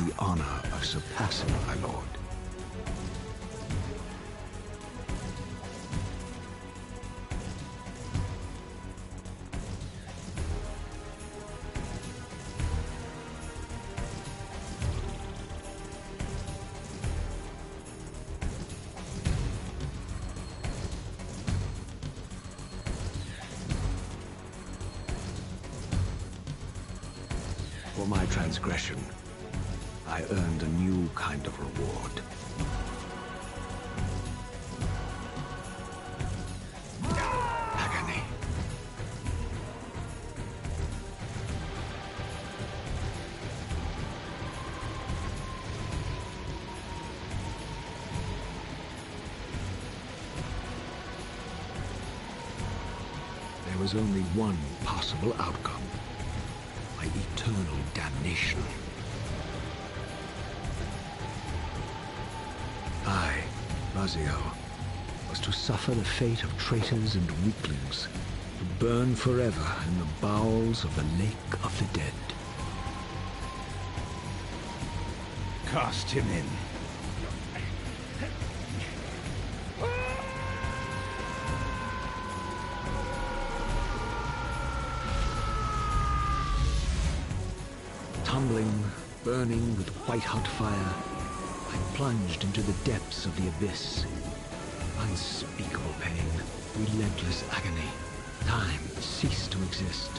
the honor of surpassing my lord. For my transgression, I earned a new kind of reward. Agony. There was only one possible outcome. My eternal damnation. I, Raziel, was to suffer the fate of traitors and weaklings, to burn forever in the bowels of the Lake of the Dead. Cast him in. Tumbling, burning with white-hot fire, I plunged into the depths of the abyss. Unspeakable pain, relentless agony. Time ceased to exist.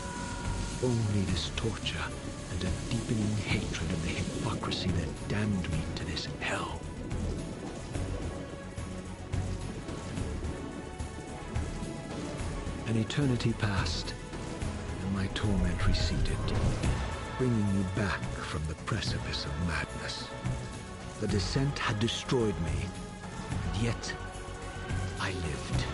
Only this torture and a deepening hatred of the hypocrisy that damned me to this hell. An eternity passed, and my torment receded, bringing me back from the precipice of madness. The descent had destroyed me, and yet I lived.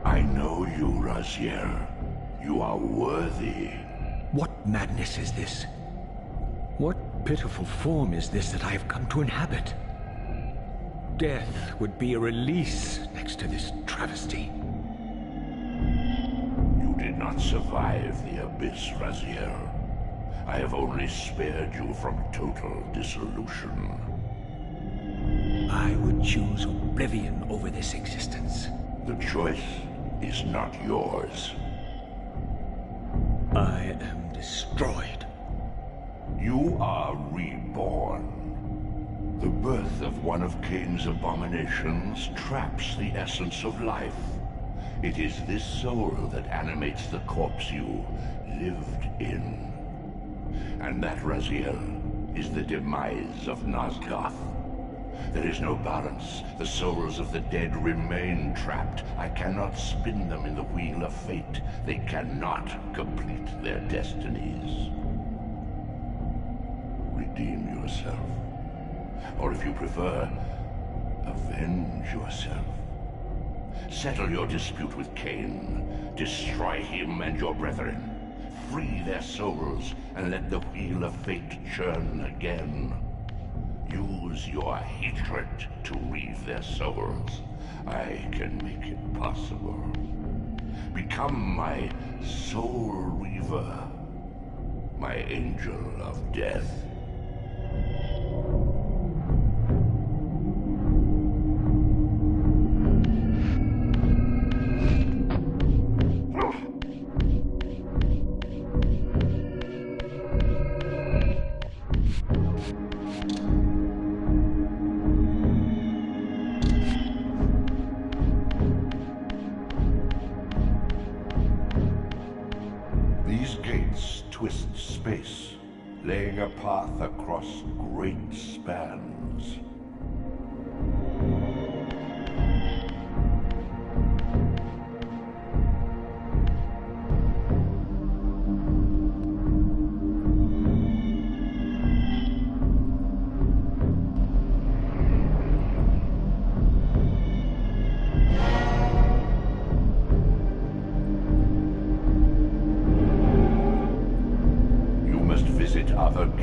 I know you, Raziel. You are worthy. What madness is this? What pitiful form is this that I have come to inhabit? Death would be a release next to this travesty. You did not survive the abyss, Raziel. I have only spared you from total dissolution. I would choose oblivion over this existence. The choice is not yours. I am destroyed. You are reborn. The birth of one of Cain's abominations traps the essence of life. It is this soul that animates the corpse you lived in. And that, Raziel, is the demise of Nosgoth. There is no balance. The souls of the dead remain trapped. I cannot spin them in the wheel of fate. They cannot complete their destinies. Redeem yourself. Or if you prefer, avenge yourself. Settle your dispute with Cain. Destroy him and your brethren. Free their souls and let the wheel of fate churn again. Use your hatred to reave their souls. I can make it possible. Become my soul reaver, my angel of death. These gates twist space, laying a path across great spans.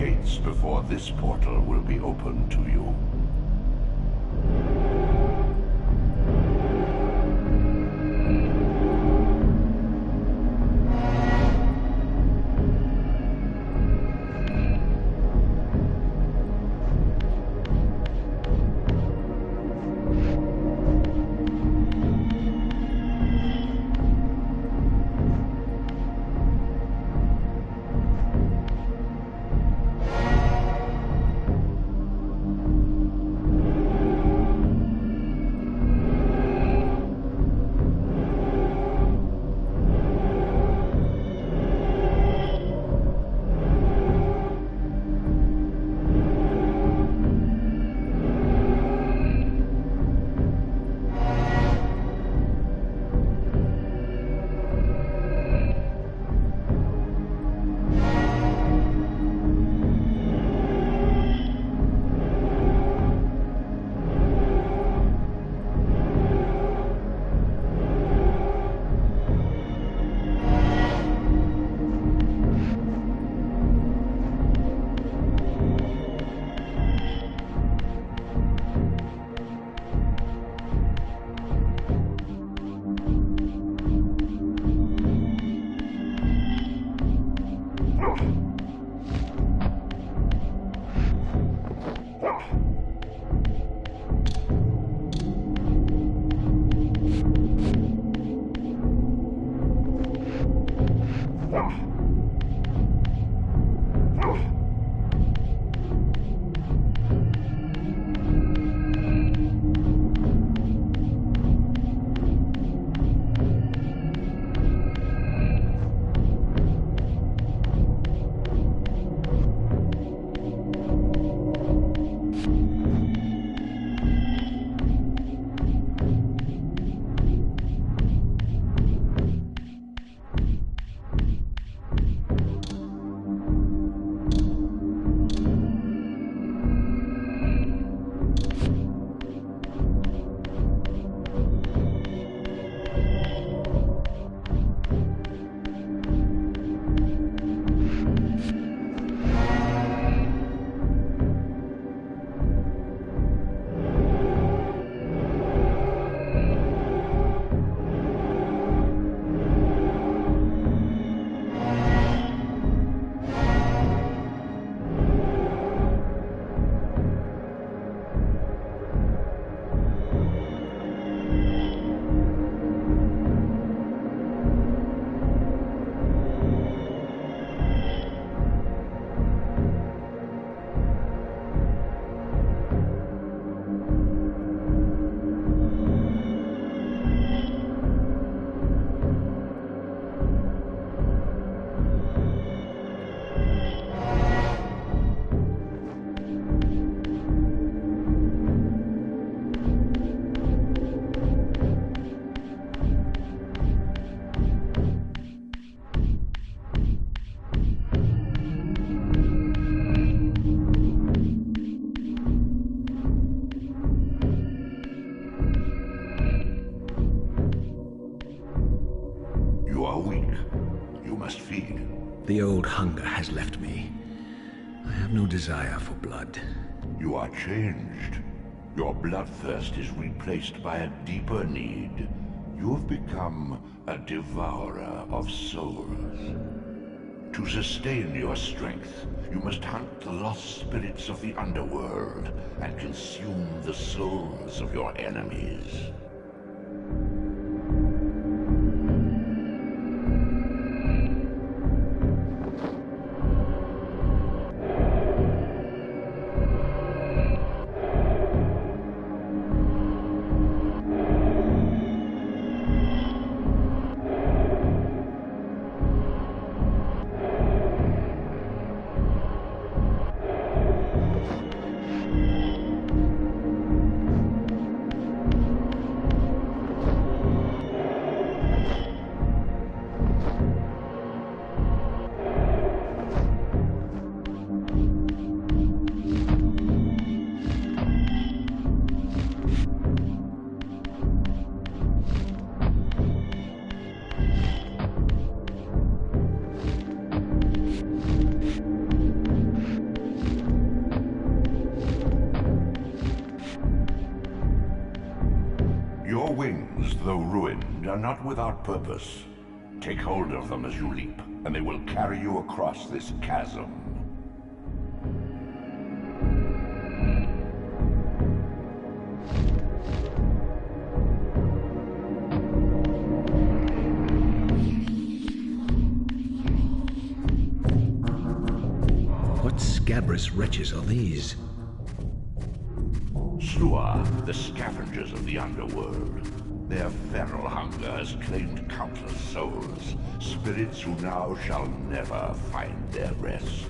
gates before this portal will be open to you. The old hunger has left me. I have no desire for blood. You are changed. Your bloodthirst is replaced by a deeper need. You have become a devourer of souls. To sustain your strength, you must hunt the lost spirits of the underworld and consume the souls of your enemies. things, though ruined, are not without purpose. Take hold of them as you leap, and they will carry you across this chasm. What scabrous wretches are these? Slua, the scavengers of the underworld. Their feral hunger has claimed countless souls, spirits who now shall never find their rest.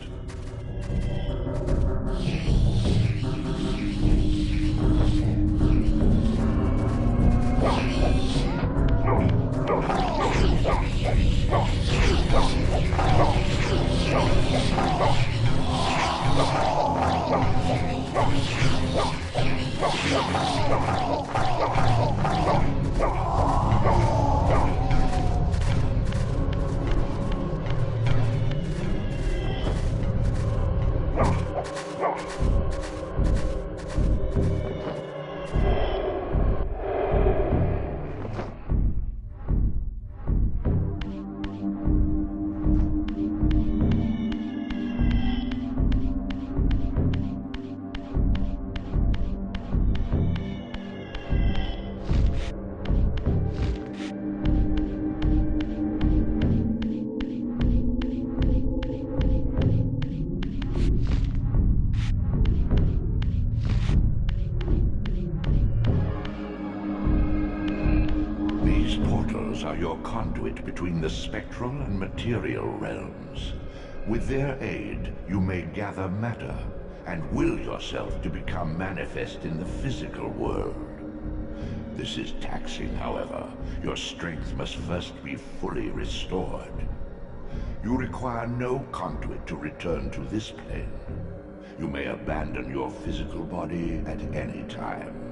Are your conduit between the spectral and material realms. With their aid, you may gather matter and will yourself to become manifest in the physical world. This is taxing, however. Your strength must first be fully restored. You require no conduit to return to this plane. You may abandon your physical body at any time.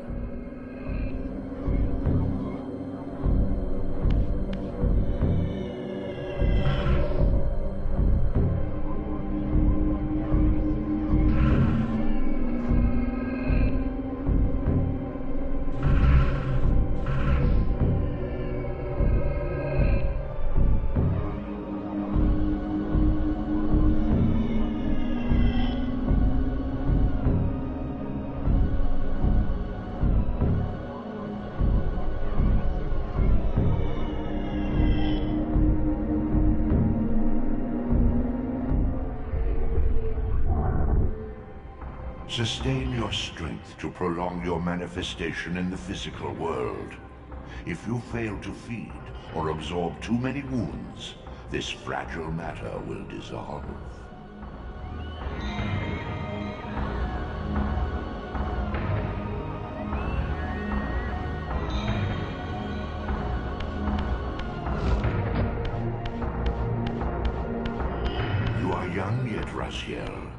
Sustain your strength to prolong your manifestation in the physical world. If you fail to feed or absorb too many wounds, this fragile matter will dissolve. You are young yet, Raziel.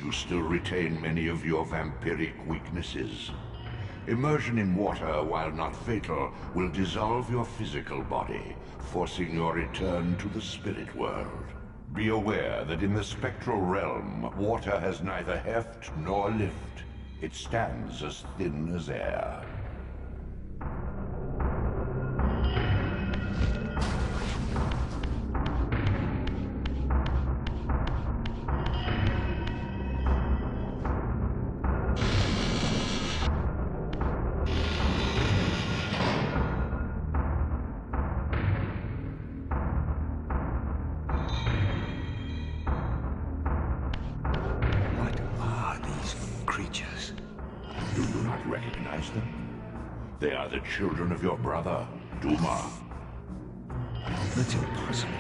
you still retain many of your vampiric weaknesses. Immersion in water, while not fatal, will dissolve your physical body, forcing your return to the spirit world. Be aware that in the spectral realm, water has neither heft nor lift. It stands as thin as air. Recognize them? They are the children of your brother, Duma. That's impossible.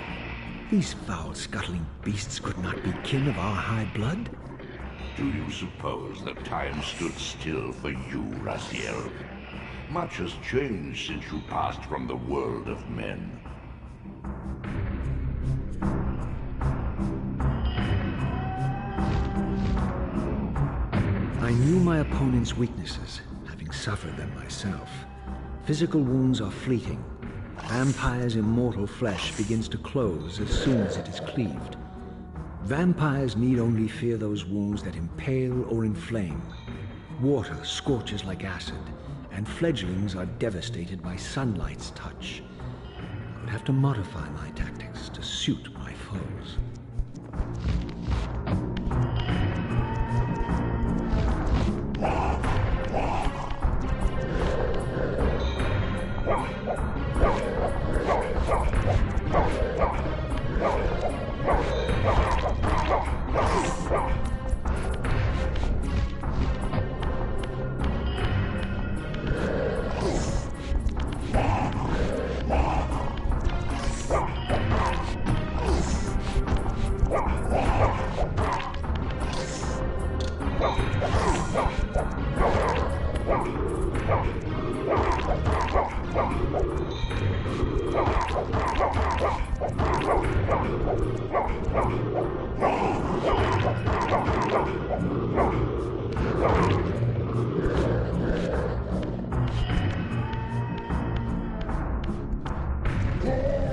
These foul, scuttling beasts could not be kin of our high blood. Do you suppose that time stood still for you, Raziel? Much has changed since you passed from the world of men. I knew my opponent's weaknesses, having suffered them myself. Physical wounds are fleeting. Vampire's immortal flesh begins to close as soon as it is cleaved. Vampires need only fear those wounds that impale or inflame. Water scorches like acid, and fledglings are devastated by sunlight's touch. I would have to modify my tactics to suit my foes.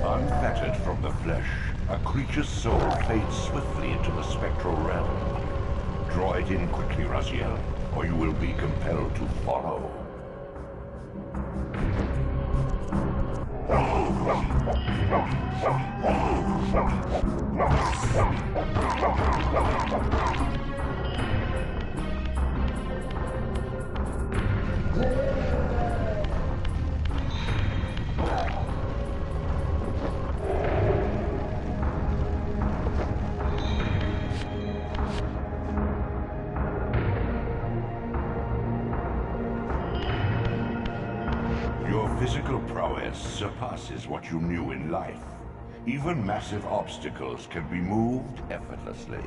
Unfettered from the flesh, a creature's soul fades swiftly into the spectral realm. Draw it in quickly, Raziel, or you will be compelled to follow. Your physical prowess surpasses what you knew in life. Even massive obstacles can be moved effortlessly.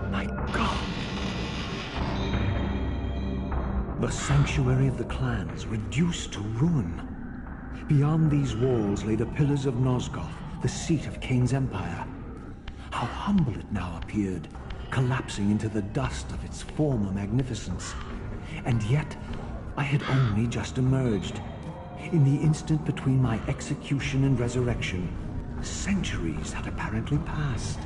My God! The sanctuary of the clans reduced to ruin. Beyond these walls lay the pillars of Nosgoth, the seat of Kain's empire. How humble it now appeared, collapsing into the dust of its former magnificence. And yet, I had only just emerged. In the instant between my execution and resurrection, centuries had apparently passed.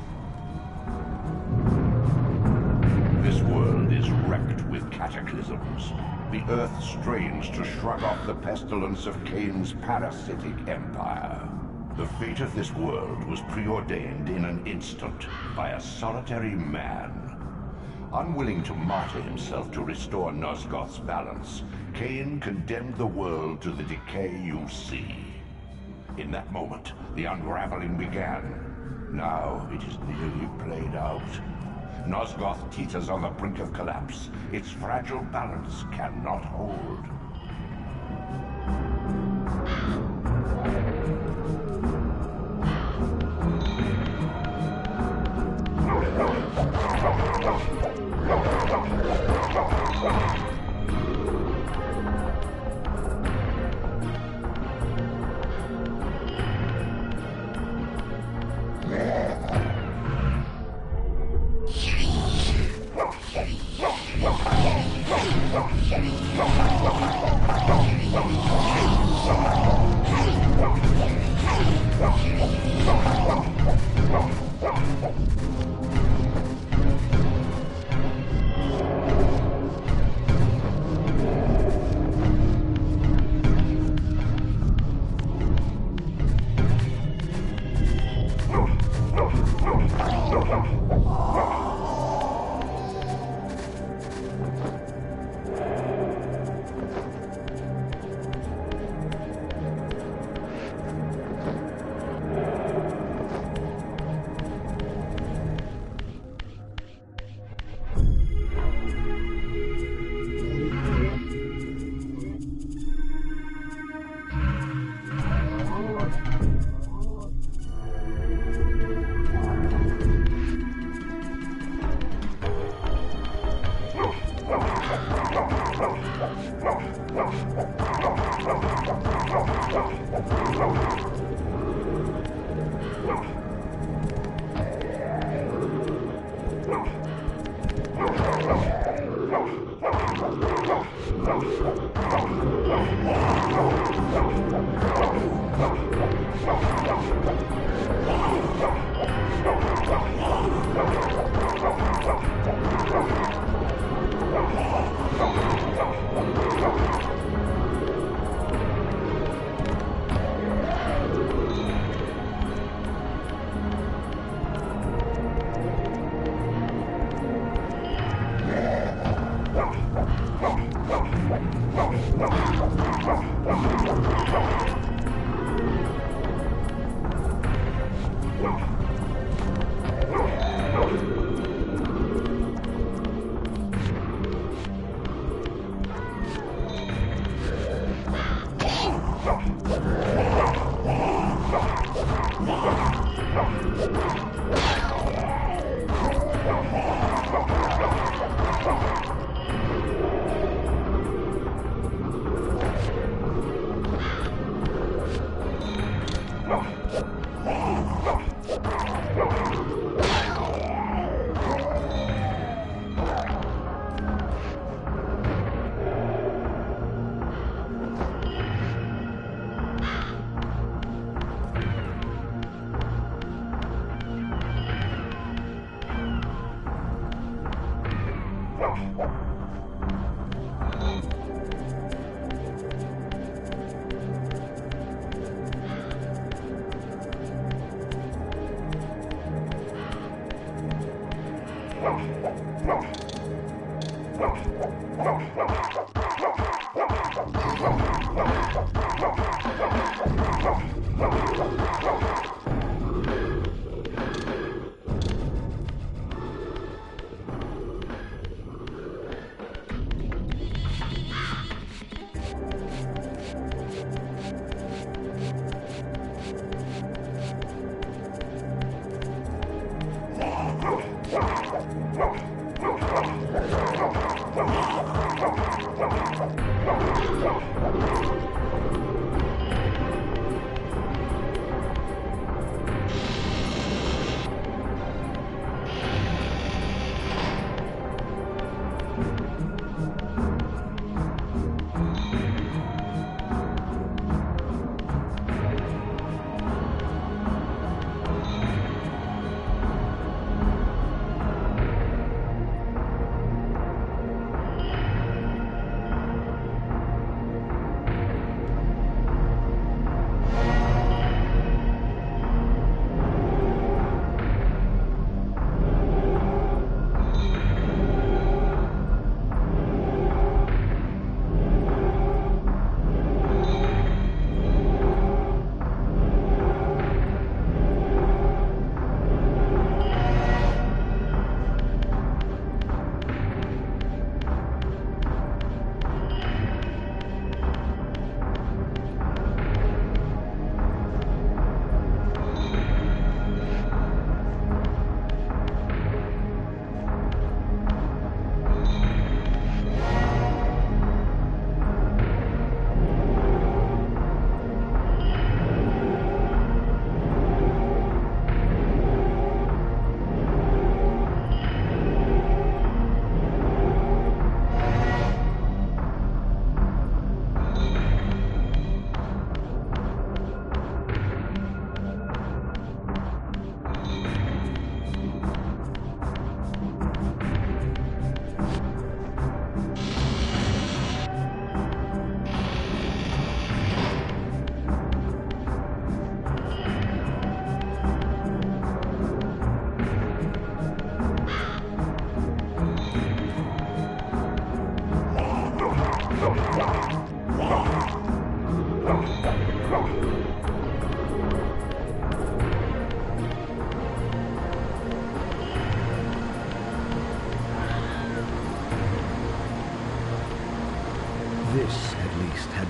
This world is wrecked with catacombs. cataclysms. The Earth strains to shrug off the pestilence of Kain's parasitic empire. The fate of this world was preordained in an instant by a solitary man. Unwilling to martyr himself to restore Nosgoth's balance, Kain condemned the world to the decay you see. In that moment, the unraveling began. Now it is nearly played out. Nosgoth teeters on the brink of collapse. Its fragile balance cannot hold.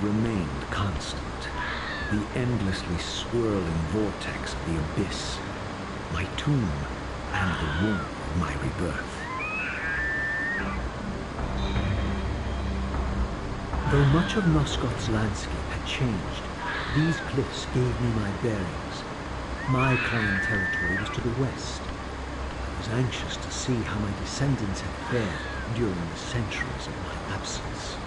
have remained constant. The endlessly swirling vortex of the abyss, my tomb, and the womb of my rebirth. Though much of Nosgoth's landscape had changed, these cliffs gave me my bearings. My clan territory was to the west. I was anxious to see how my descendants had fared during the centuries of my absence.